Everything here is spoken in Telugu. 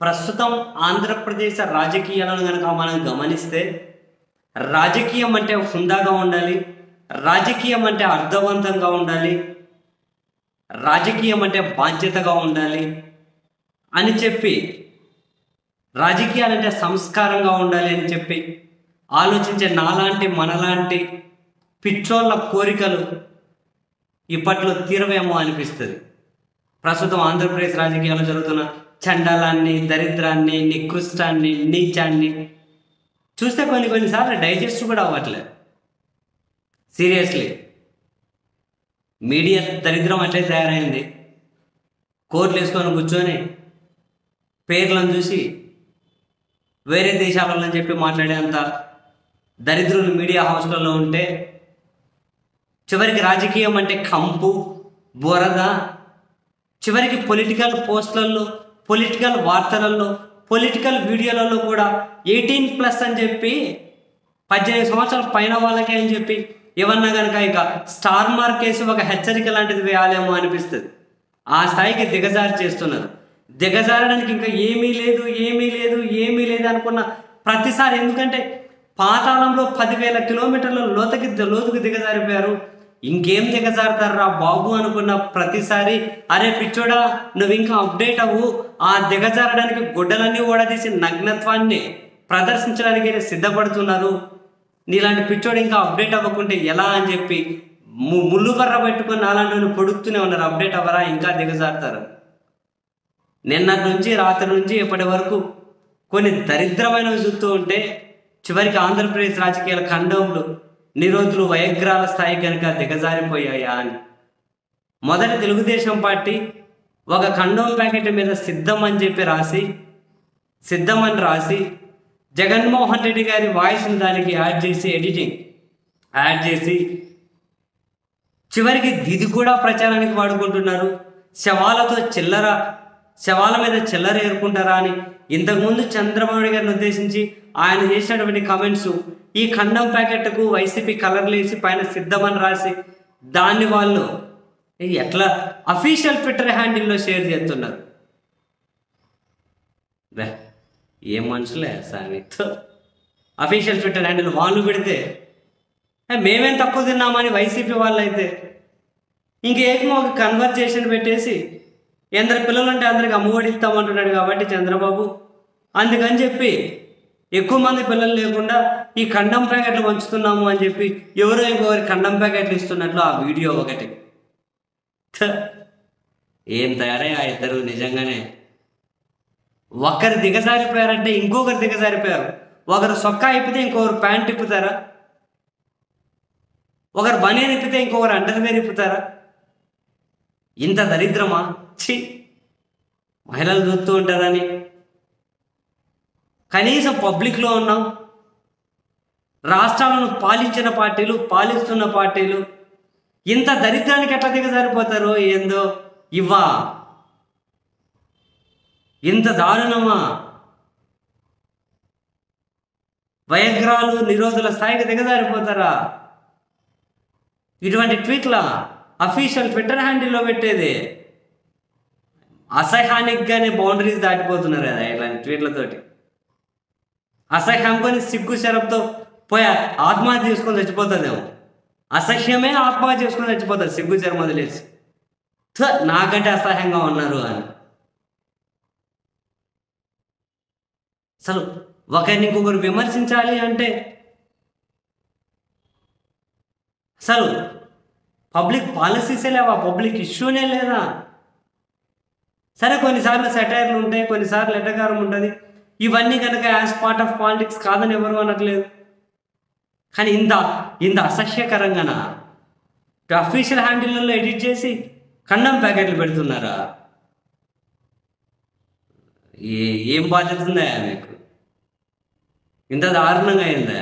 ప్రస్తుతం ఆంధ్రప్రదేశ్ రాజకీయాలను గనక మనం గమనిస్తే రాజకీయం అంటే హుందాగా ఉండాలి, రాజకీయం అంటే అర్థవంతంగా ఉండాలి, రాజకీయం అంటే బాధ్యతగా ఉండాలి అని చెప్పి, రాజకీయాలంటే సంస్కారంగా ఉండాలి అని చెప్పి ఆలోచించే నాలాంటి మనలాంటి పిచ్చోళ్ళ కోరికలు ఇప్పట్లో తీరవేమో అనిపిస్తుంది. ప్రస్తుతం ఆంధ్రప్రదేశ్ రాజకీయాల్లో జరుగుతున్న చండాలాన్ని, దరిద్రాన్ని, నికృష్టాన్ని, నీచాన్ని చూస్తే కొన్నిసార్లు డైజెస్ట్ కూడా అవ్వట్లేదు. సీరియస్లీ మీడియా దరిద్రం అట్లే తయారైంది. కోర్టులు వేసుకొని కూర్చొని పేర్లను చూసి వేరే దేశాలలో చెప్పి మాట్లాడేంత దరిద్రులు మీడియా హౌస్లలో ఉంటే, చివరికి రాజకీయం అంటే కంపు, బురద, చివరికి పొలిటికల్ పోస్టులలో, పొలిటికల్ వార్తలలో, పొలిటికల్ వీడియోలలో కూడా 18+ అని చెప్పి 18 సంవత్సరాల పైన వాళ్ళకే అని చెప్పి ఏమన్నా కనుక ఇక స్టార్ మార్క్ వేసి ఒక హెచ్చరిక లాంటిది వేయాలేమో అనిపిస్తుంది. ఆ స్థాయికి దిగజారి చేస్తున్నారు. దిగజారడానికి ఇంకా ఏమీ లేదు, ఏమీ లేదు, ఏమీ లేదు అనుకున్న ప్రతిసారి, ఎందుకంటే పాతాళంలో 10,000 కిలోమీటర్ల లోతుకు దిగజారిపోయారు. ఇంకేం దిగజారుతారా బాబు అనుకున్న ప్రతిసారి, అరే పిచ్చోడా నువ్వు ఇంకా అప్డేట్ అవ్వు, ఆ దిగజారడానికి గుడ్డలన్నీ ఓడదీసి నగ్నత్వాన్ని ప్రదర్శించడానికి సిద్ధపడుతున్నారు. నీలాంటి పిచ్చోడు ఇంకా అప్డేట్ అవ్వకుంటే ఎలా అని చెప్పి ముళ్ళుగర్ర పెట్టుకుని అలాంటి పొడుగుతూనే ఉన్నారు. అప్డేట్ అవ్వరా, ఇంకా దిగజారుతారు. నిన్నటి నుంచి రాత్రి నుంచి ఇప్పటి వరకు కొన్ని దరిద్రమైనవి చూస్తూ ఉంటే, చివరికి ఆంధ్రప్రదేశ్ రాజకీయాల ఖండంలో నిరోధులు వయగ్రాల స్థాయి కనుక దిగజారిపోయాయా అని. మొదటి తెలుగుదేశం పార్టీ ఒక ఖండం ప్యాకెట్ మీద సిద్ధం అని చెప్పి సిద్ధమని రాసి జగన్మోహన్ రెడ్డి గారి వాయిస్ని దానికి యాడ్ చేసి, ఎడిటింగ్ యాడ్ చేసి, చివరికి ఇది కూడా ప్రచారానికి వాడుకుంటున్నారు. శవాల మీద చిల్లర ఏరుకుంటారా అని ఇంతకుముందు చంద్రబాబు నాయుడు గారిని ఉద్దేశించి ఆయన చేసినటువంటి కమెంట్స్, ఈ ఖండం ప్యాకెట్కు వైసీపీ కలర్లు వేసి పైన సిద్ధమని రాసి దాన్ని వాళ్ళు ఎట్లా అఫీషియల్ ట్విట్టర్ హ్యాండిల్లో షేర్ చేస్తున్నారు. ఏం మనుషులే సార్, అఫీషియల్ ట్విట్టర్ హ్యాండిల్ వాళ్ళు పెడితే మేమేం తక్కువ తిన్నామని వైసీపీ వాళ్ళు అయితే ఇంకేమో ఒక కన్వర్జేషన్ పెట్టేసి, ఎందరు పిల్లలుంటే అందరికి అమ్మఒడి ఇస్తామంటున్నాడు కాబట్టి చంద్రబాబు, అందుకని చెప్పి ఎక్కువ మంది పిల్లలు లేకుండా ఈ ఖండం ప్యాకెట్లు పంచుతున్నాము అని చెప్పి ఎవరో ఇంకొకరి ఖండం ప్యాకెట్లు ఇస్తున్నట్లు ఆ వీడియో ఒకటి. ఏం తయారై ఆ ఇద్దరు నిజంగానే. ఒకరు దిగజారిపోయారంటే ఇంకొకరు దిగజారిపోయారు. ఒకరు సొక్కా ఇప్పితే ఇంకొకరు ప్యాంట్ ఇప్పుతారా? ఒకరు బనీన్ ఇప్పితే ఇంకొకరు అండర్వేర్ ఇప్పుతారా? ఇంత దరిద్రమా? ఛీ, మహిళలు చూస్తూ ఉంటారని కనీసం పబ్లిక్లో ఉన్నాం. రాష్ట్రాలను పాలించిన పార్టీలు, పాలిస్తున్న పార్టీలు ఇంత దరిద్రానికి ఎట్లా దిగజారిపోతారో ఏందో. ఇవ్వా ఇంత దారుణమా? వయగ్రాలు, నిరోధుల స్థాయికి దిగజారిపోతారా? ఇటువంటి ట్వీట్ల అఫీషియల్ ట్విట్టర్ హ్యాండిల్లో పెట్టేది అసహ్యానికిగానే బౌండరీస్ దాటిపోతున్నారు కదా ఇలాంటి ట్వీట్లతోటి. అసహ్యం కొని సిగ్గు శరంతో పోయి ఆత్మహత్య చేసుకొని చచ్చిపోతుందేమో. అసహ్యమే ఆత్మహత్య చేసుకొని చచ్చిపోతుంది సిగ్గు శరం వదిలేసి. నాకంటే అసహ్యంగా ఉన్నారు అని. అసలు ఒకరిని ఇంకొకరు విమర్శించాలి అంటే అసలు పబ్లిక్ పాలసీసే లేవా, పబ్లిక్ ఇష్యూనే లేదా? సరే, కొన్నిసార్లు సెటైర్లు ఉంటాయి, కొన్నిసార్లు ఎటకారం ఉంటుంది. ఇవన్నీ కనుక యాజ్ పార్ట్ ఆఫ్ పాలిటిక్స్ కాదని ఎవరు అనట్లేదు. కానీ ఇంత అసహ్యకరంగానా అఫీషియల్ హ్యాండిల్లో ఎడిట్ చేసి ఖండం ప్యాకెట్లు పెడుతున్నారా? ఏం బాధ్యత ఉందా మీకు? ఇంత దారుణంగా అయిందా?